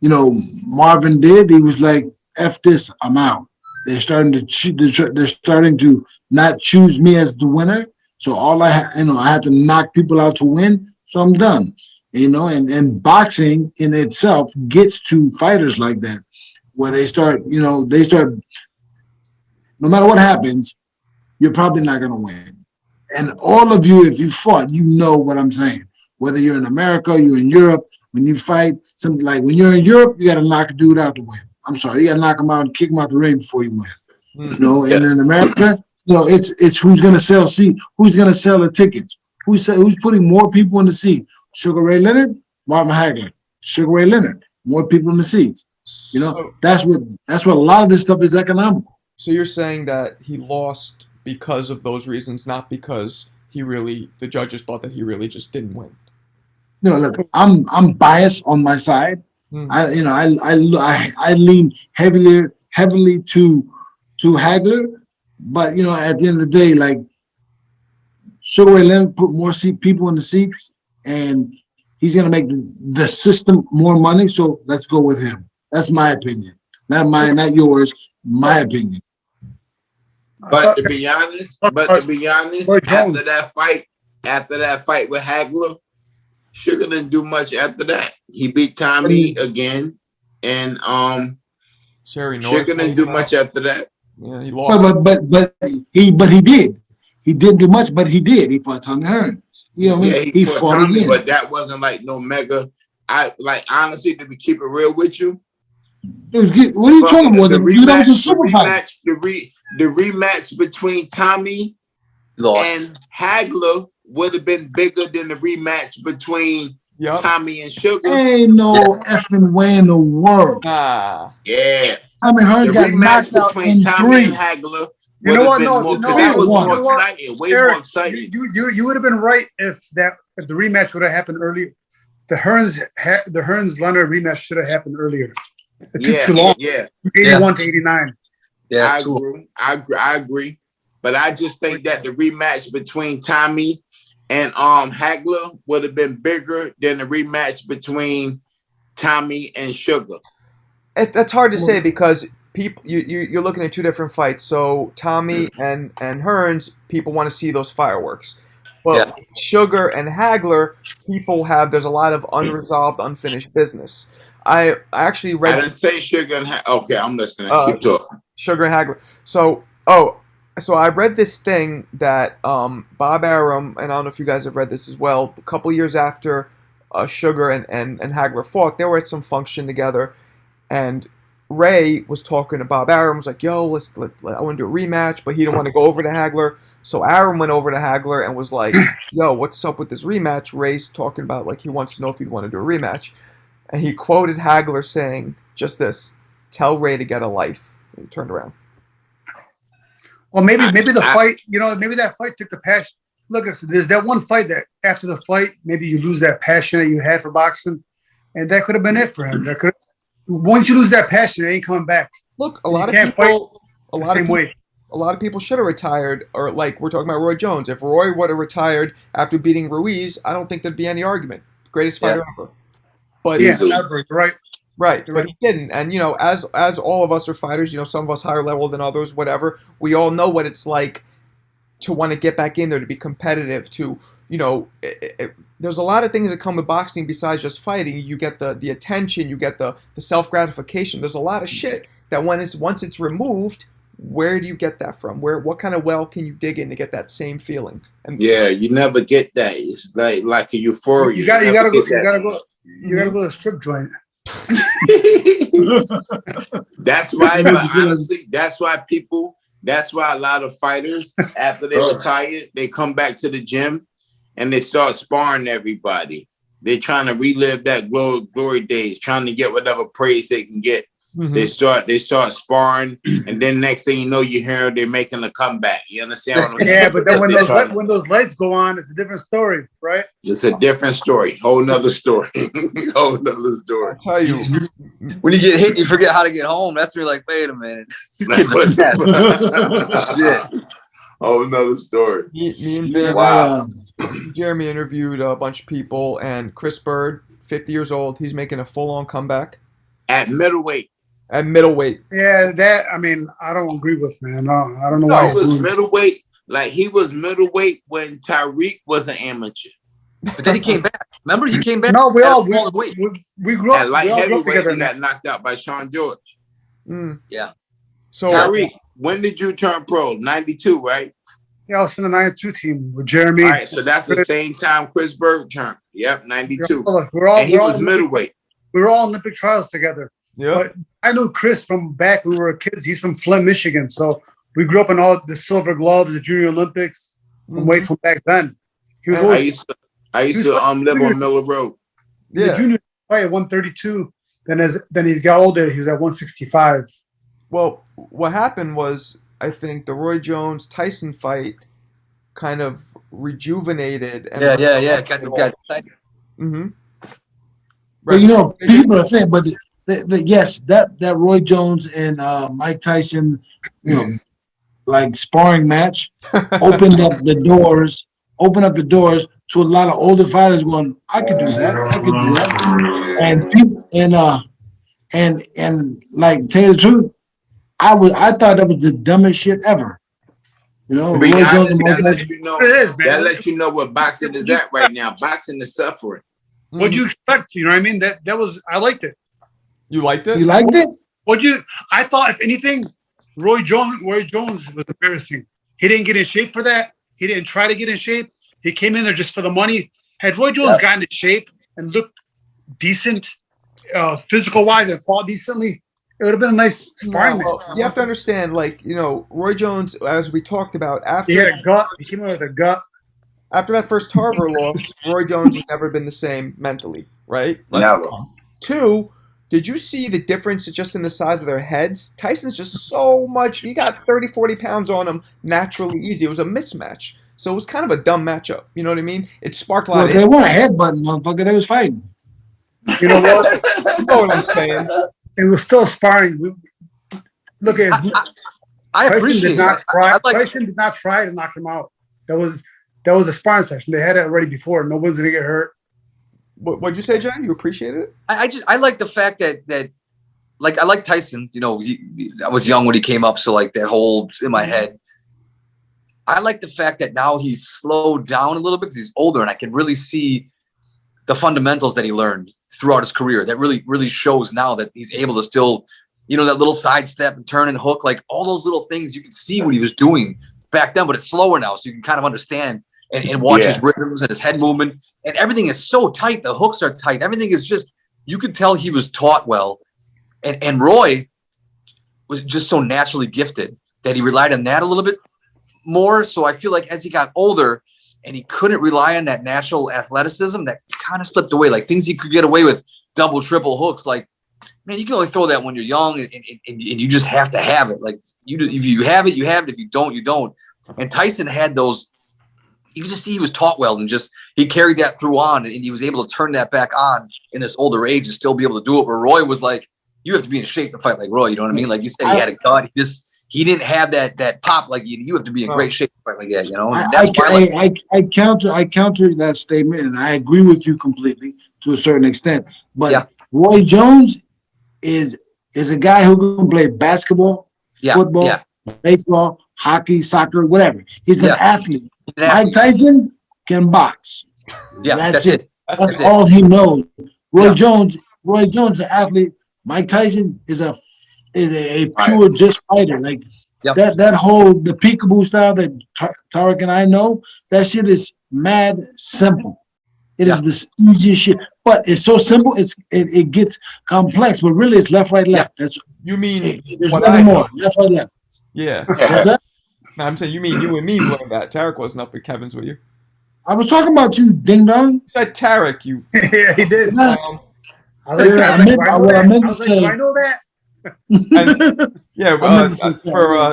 you know, Marvin did. He was like, "F this, I'm out." They're starting to not choose me as the winner. So I have to knock people out to win. So I'm done. You know, and boxing in itself gets to fighters like that, where they start, no matter what happens, you're probably not going to win. And all of you, if you fought, you know what I'm saying. Whether you're in America, you're in Europe, when you fight, something like when you're in Europe, you got to knock a dude out to win. I'm sorry, you got to knock him out and kick him out the ring before you win. You know, and in America, it's who's going to sell who's going to sell the tickets, who's putting more people in the seat. Sugar Ray Leonard, Marvin Hagler. Sugar Ray Leonard, more people in the seats. You know, So, that's what a lot of this stuff is economical. so you're saying that he lost because of those reasons, not because the judges thought that he really just didn't win. No, look, I'm biased on my side. I lean heavily to to Hagler, but you know, at the end of the day, like Sugar Ray Leonard put more people in the seats, and he's gonna make the system more money. So let's go with him. That's my opinion. Not mine, not yours. My opinion. But to be honest, after that fight with Hagler, Sugar didn't do much after that. He beat Tommy again, and Sherry North Sugar didn't do much after that. Yeah, he lost. But he did. He didn't do much, but he did. He fought Tommy Hearn. You know what I mean? He fought Tommy, again. but that wasn't like no mega. I like honestly to keep it real with you. What are you talking about? That was a super fight. The rematch between Tommy and Hagler would have been bigger than the rematch between Tommy and Sugar. Ain't no effing way in the world. Yeah. Tommy Hearn got knocked out in Tommy 3. And Hagler. You know what? That was more exciting. Way more exciting. You would have been right if the rematch would have happened earlier. The Hearns Leonard rematch should have happened earlier. It took too long. Yeah. 81 to 89. Yeah, I agree. But I just think that the rematch between Tommy and Hagler would have been bigger than the rematch between Tommy and Sugar. That's hard to say because people you're looking at two different fights. So Tommy and Hearns, people want to see those fireworks. But Sugar and Hagler, there's a lot of unresolved, unfinished business. I actually read. I didn't say Sugar and okay, I'm listening. Keep talking. Sugar and Hagler. So I read this thing that Bob Arum, and I don't know if you guys have read this as well. A couple years after Sugar and Hagler fought, they were at some function together, and Ray was talking to Bob Arum. Was like, "Yo, I want to do a rematch," but he didn't want to go over to Hagler. So Arum went over to Hagler and was like, "Yo, what's up with this rematch?" Ray's talking about like he wants to know if he'd want to do a rematch. And he quoted Hagler saying just this, "Tell Ray to get a life." And he turned around. Well, maybe the fight, maybe that fight took the passion. Look, there's that one fight that after the fight, maybe you lose that passion that you had for boxing. And that could have been it for him. Once you lose that passion, it ain't coming back. Look, a lot of people should have retired, or like we're talking about Roy Jones. If Roy would have retired after beating Ruiz, I don't think there'd be any argument. Greatest fighter ever. But right, but he didn't. And as all of us are fighters, some of us higher level than others, whatever. We all know what it's like to want to get back in there, to be competitive. There's a lot of things that come with boxing besides just fighting. You get the attention, you get the self gratification. There's a lot of shit that once it's removed. Where do you get that from? What kind of well can you dig in to get that same feeling? And you never get that. It's like a euphoria. You gotta go to a strip joint. That's why, but honestly, that's why a lot of fighters, after they retire, they come back to the gym and they start sparring everybody. They're trying to relive that glory days, trying to get whatever praise they can get. Mm-hmm. They start sparring, and then next thing you know, you hear they're making a comeback. You understand what I'm saying? Yeah, but then when those lights go on, it's a different story, right? It's a different story. Whole nother story. Whole nother story. I tell you, when you get hit, you forget how to get home. That's where you're like, wait a minute. Shit. Whole nother story. Me and Jeremy interviewed a bunch of people, and Chris Bird, 50 years old, he's making a full-on comeback at middleweight. At middleweight. Yeah, I don't agree with, man. No, I don't know why he was middleweight. Like he was middleweight when Tyreek was an amateur. But then he came back. Remember, he came back. No, we grew up. At light heavyweight, he got knocked out by Sean George. Yeah. So Tyreek, when did you turn pro? 92, right? Yeah, I was in the 92 team with Jeremy. All right, so that's the same time Chris Bird turned. Yep, 92. And he was middleweight. We were all Olympic trials together. Yeah. But I knew Chris from back when we were kids. He's from Flint, Michigan. So we grew up in all the silver gloves, the Junior Olympics, and way from back then. He was always, I used to live on Miller Road. Yeah. The junior fight at 132. Then he's got older. He was at 165. Well, what happened was, I think the Roy Jones Tyson fight kind of rejuvenated. And Got this guy. Mm-hmm. But people are saying, but yes, that Roy Jones and Mike Tyson, like sparring match, opened up the doors to a lot of older fighters going, I could do that, and people and like tell you the truth, I thought that was the dumbest shit ever. To Roy be Jones honest, and Mike that Tyson. lets you know. It is, man. That lets you know what boxing is at right now. Boxing is suffering. What'd you expect? You know what I mean? That was I liked it. You liked it? You liked it? I thought if anything, Roy Jones was embarrassing. He didn't get in shape for that. He didn't try to get in shape. He came in there just for the money. Had Roy Jones gotten in shape and looked decent, physical wise, and fought decently, it would have been a nice sparring match. Well, you have to understand, Roy Jones, as we talked about, He had a gut. He came in with a gut. after that first Tarver loss, Roy Jones has never been the same mentally, right? Never. 2, did you see the difference just in the size of their heads? Tyson's just so much. He got 30, 40 pounds on him naturally easy. It was a mismatch. So it was kind of a dumb matchup. You know what I mean? It sparked a lot of They weren't headbutting, motherfucker. They was fighting. You know what? You know what I'm saying? It was still sparring. Look at his. I Tyson appreciate did not it. try. I like Tyson did not try to knock him out. That was a sparring session. They had it already before. No one's gonna get hurt. What'd you say, John? You appreciated it? I like the fact that like I like Tyson. I was young when he came up, so like that holds in my head. I like the fact that now he's slowed down a little bit because he's older, and I can really see the fundamentals that he learned throughout his career. That really shows now that he's able to still, that little sidestep and turn and hook, like all those little things. You can see what he was doing back then, but it's slower now, so you can kind of understand and watch his rhythms and his head movement. And everything is so tight. The hooks are tight. Everything is just, you could tell he was taught well. And Roy was just so naturally gifted that he relied on that a little bit more. So I feel like as he got older and he couldn't rely on that natural athleticism, that kind of slipped away. Like things he could get away with, double, triple hooks. Like, man, you can only throw that when you're young and you just have to have it. Like if you have it, you have it. If you don't, you don't. And Tyson had those. You could just see he was taught well and just he carried that through on, and he was able to turn that back on in this older age and still be able to do it. Where Roy was like, you have to be in shape to fight like Roy. You know what I mean? Like you said, he had a gut. He didn't have that pop like you have to be in great shape to fight like that. I counter that statement, and I agree with you completely to a certain extent. But Roy Jones is a guy who can play basketball, football, baseball, hockey, soccer, whatever. He's an athlete. Mike Tyson can box. Yeah, that's it. That's all he knows. Roy Jones, an athlete. Mike Tyson is a pure just fighter. Like that whole the peekaboo style that Tarek and I know, that shit is mad simple. It is the easiest shit, but it's so simple. It gets complex, but really it's left, right, left. That's you mean. There's nothing more. Left, right, left. Yeah. What's that? No, I'm saying you mean you and me learned that. Tarek wasn't up at Kevin's with you. I was talking about you, ding dong. You said Tarek, you. Yeah, he did. I meant to say. Do I know that?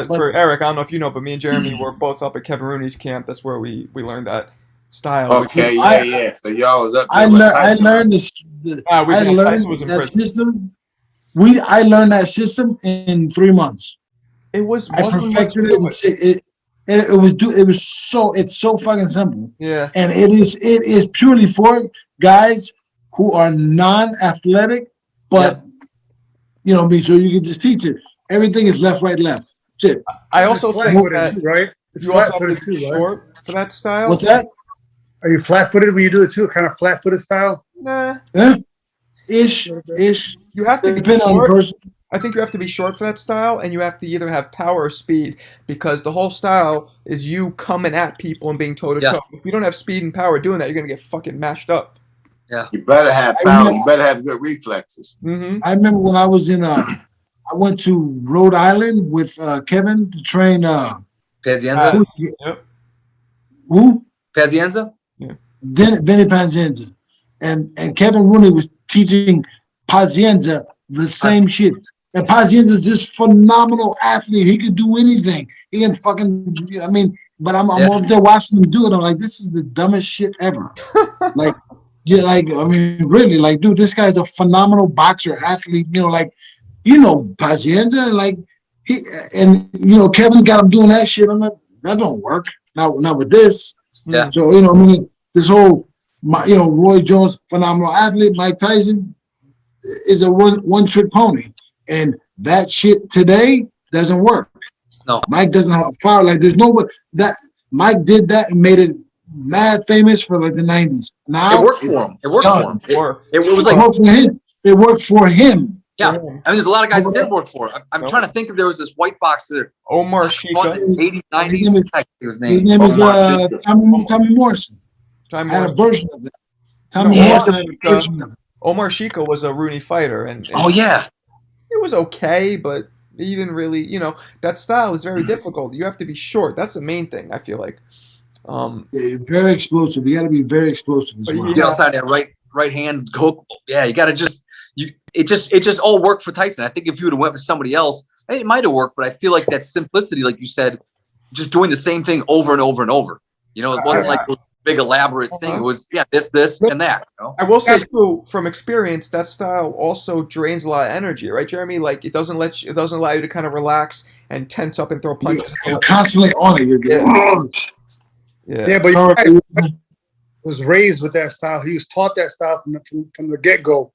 For Eric, I don't know if you know, but me and Jeremy were both up at Kevin Rooney's camp. That's where we learned that style. Okay, yeah. So y'all was up there. I learned that system. I learned that system in 3 months. It was. I perfected it. It's so fucking simple. Yeah. And it is purely for guys who are non-athletic, but you know me. So you can just teach it. Everything is left, right, left. That's it. I also think that right. It's you also flat-footed too, right? For that style. What's that? Are you flat-footed when you do it too? Kind of flat-footed style? Nah. Ish. You have to depend on the person. I think you have to be short for that style, and you have to either have power or speed, because the whole style is you coming at people and being toe-to-toe. If you don't have speed and power doing that, you're going to get fucking mashed up. Yeah. You better have power. You better have good reflexes. Mm-hmm. I remember when I was I went to Rhode Island with Kevin to train. Pazienza? Who? Pazienza? Yeah. Vinny Pazienza. And Kevin Rooney was teaching Pazienza the same shit. And Pazienza is just phenomenal athlete. He could do anything. He can but I'm up there watching him do it. I'm like, this is the dumbest shit ever. Like, Yeah, like I mean, really, like, dude, this guy's a phenomenal boxer, athlete. You know, like, Pacienza, like he and Kevin's got him doing that shit. I'm like, that don't work. Not with this. Yeah. So I mean, this whole, Roy Jones, phenomenal athlete. Mike Tyson is a one trick pony, and that shit today doesn't work. No. Mike doesn't have power. Like, there's no way that Mike did that and made it mad famous for like the 90s. Now It worked for him. It worked for him. It was it like, worked for him. It worked for him. yeah. I mean, there's a lot of guys that did work for him. I'm trying to think if there was this white boxer Omar fought Shika. in the 80s, 90s. His name is- I forget his His name. name is Omar. Tommy Morrison. Time I had a Morrison. version of it. Tommy No, Morrison Omar had a Shika. version of it. Omar Shika was a Rooney fighter, and Oh yeah. it was okay, but he didn't really, that style is very difficult. You have to be short. That's the main thing, I feel like. Yeah, very explosive. You got to be very explosive as But well. Get outside that right hand hook. Yeah, you got to it just all worked for Tyson. I think if you would have went with somebody else, it might have worked. But I feel like that simplicity, like you said, just doing the same thing over and over and over. It wasn't like a big elaborate thing. It was this, and that. I will say too, from experience, that style also drains a lot of energy, right, Jeremy? Like it doesn't allow you to kind of relax and tense up and throw punches. You're constantly on it. You're getting, Yeah, but you guys was raised with that style. He was taught that style from the get-go.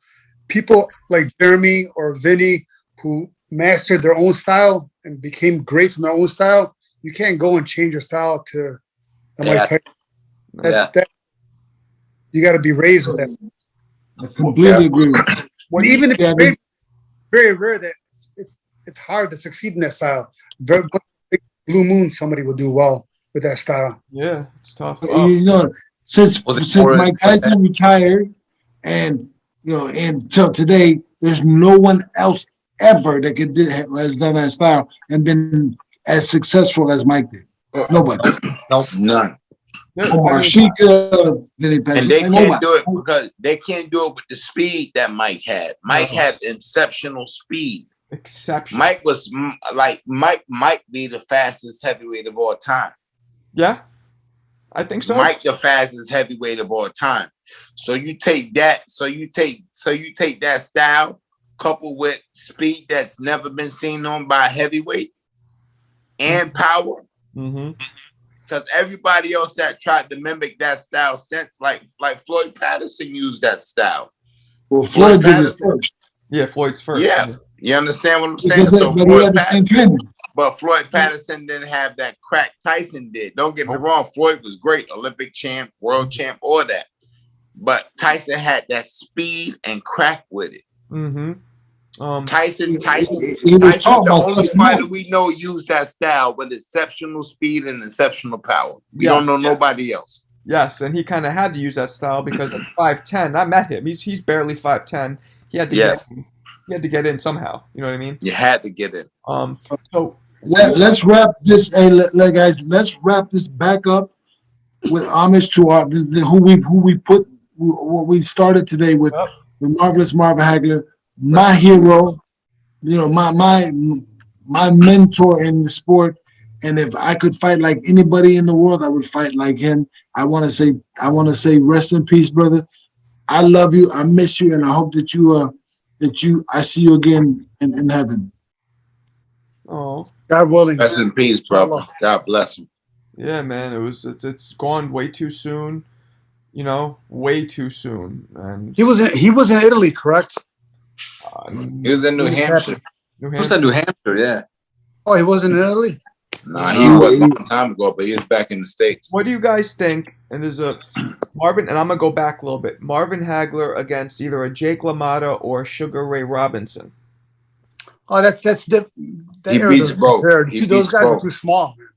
People like Jeremy or Vinny who mastered their own style and became great from their own style, you can't go and change your style to the Mike Tyson. That you got to be raised with that. I completely agree with you. When even if it's very rare that it's hard to succeed in that style. Very Blue Moon, somebody will do well with that style. Yeah, it's tough. Since Mike Tyson retired, and until today, there's no one else ever that has done that style and been as successful as Mike did. Nobody. Nope, none. Omar Shika, Vinny And Pazienza, they can't nobody. do it because they can't do it with the speed that Mike had. Mike had exceptional speed. Exceptional. Mike was Mike be the fastest heavyweight of all time. Yeah, I think so. Mike the fastest heavyweight of all time. So you take that. So you take that style coupled with speed that's never been seen on by a heavyweight and power. Mm-hmm. Because everybody else that tried to mimic that style since, like Floyd Patterson used that style. Well, Floyd did it Patterson. first. Yeah, Floyd's first. Yeah. You understand what I'm saying? Because So but he Floyd had the same Patterson, training. but Floyd Patterson didn't have that crack Tyson did. Don't get me wrong. Floyd was great, Olympic champ, world champ, all that. But Tyson had that speed and crack with it. Mm-hmm. Tyson's He was the taught by only Tyson. fighter we know used that style with exceptional speed and exceptional power. We don't know nobody else. Yes, and he kind of had to use that style because at 5'10", I met him. He's barely 5'10". He had to get in somehow. You know what I mean? You had to get in. So Let's wrap this. Hey, guys, let's wrap this back up with homage to our what we started today with the marvelous Marvin Hagler, my hero. My mentor in the sport. And if I could fight like anybody in the world, I would fight like him. I want to say, rest in peace, brother. I love you. I miss you, and I hope that I see you again in heaven. oh. God willing. Rest in peace, brother. God bless him. Yeah, man, it's gone way too soon, way too soon. And He was in Italy, correct? He was in New Hampshire. New Who's Hampshire. that, New Hampshire? Yeah. Oh, he wasn't in Italy? Nah, he was a long time ago, but he was back in the States. What do you guys think? And there's a Marvin, and I'm gonna go back a little bit. Marvin Hagler against either a Jake LaMotta or Sugar Ray Robinson. Oh, that's He beats both. Those guys are too small, man.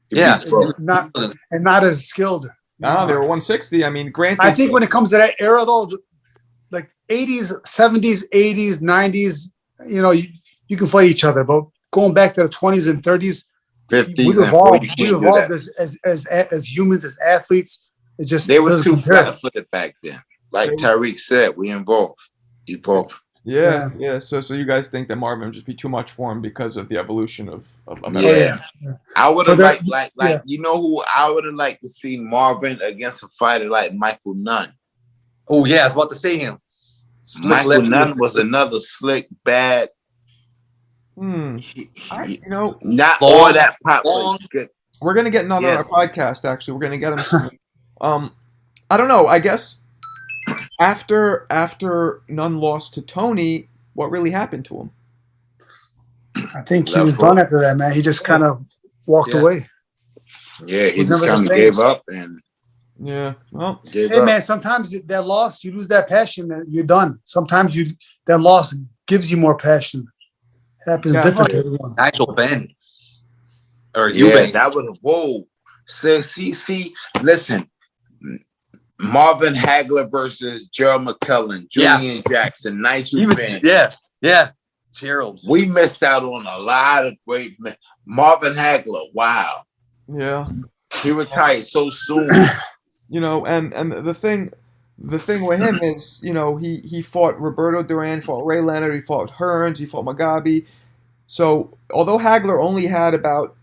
He Yeah. beats both. Not as skilled. No, they were 160. I mean, granted. I think when it comes to that era, though, like 80s, 70s, 80s, 90s, you can fight each other. But going back to the 20s and 30s, 50s we've and 40s, evolved. We evolved as humans, as athletes. It just they was doesn't too compare. flat-footed back then. Like Tariq said, we evolve. Yeah. So you guys think that Marvin would just be too much for him because of the evolution of Yeah. I would have So who I would have liked to see Marvin against a fighter like Michael Nunn. Oh yeah, I was about to say him. Slick Michael left. Nunn was another slick, bad. Slick Michael left. Nunn was another slick, bad. Hmm. You know, Not Long, all that pop, long. but good. we're gonna get Nunn on Yes. our podcast. Actually, we're gonna get him soon. I don't know. I guess after Nunn lost to Tony, what really happened to him? I think he was done after that, man. He just kind of walked Yeah. away. Yeah, he Was just never the kind of same. gave up and Yeah. Well, gave Hey, up. man, sometimes that loss, you lose that passion, you're done. Sometimes that loss gives you more passion. Happens Yeah. different to everyone. Nigel Ben. Or Yeah, Eubank. that was whoa. So see, listen. Marvin Hagler versus Gerald McClellan, Yeah. Julian Jackson, Nigel Even, Ben. yeah. Gerald. We missed out on a lot of great men. Marvin Hagler, wow. yeah. He retired so soon. You know, and the thing with him is, you know, he fought Roberto Duran, fought Ray Leonard, he fought Hearns, he fought Mugabe. So although Hagler only had about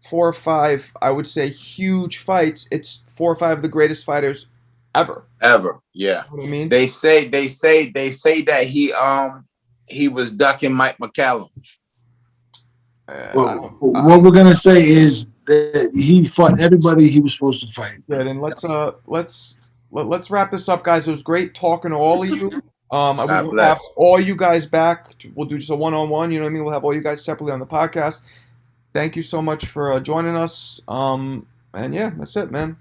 4 or 5, I would say, huge fights, it's 4 or 5 of the greatest fighters ever. Ever. Yeah. You know what I mean? They say that he was ducking Mike McCallum. Well, what we're gonna say is that he fought everybody he was supposed to fight. Yeah, then let's wrap this up, guys. It was great talking to all of you. I God will bless. have all you guys back. We'll do just a one-on-one. You know what I mean? We'll have all you guys separately on the podcast. Thank you so much for joining us. And yeah, that's it, man.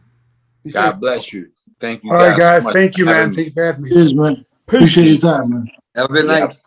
Be safe. God bless you. Thank you. All right, so guys. much Thank you, for having man. me. Thank you for having me. Cheers, man. Appreciate your time, man. Have a good Yeah. night.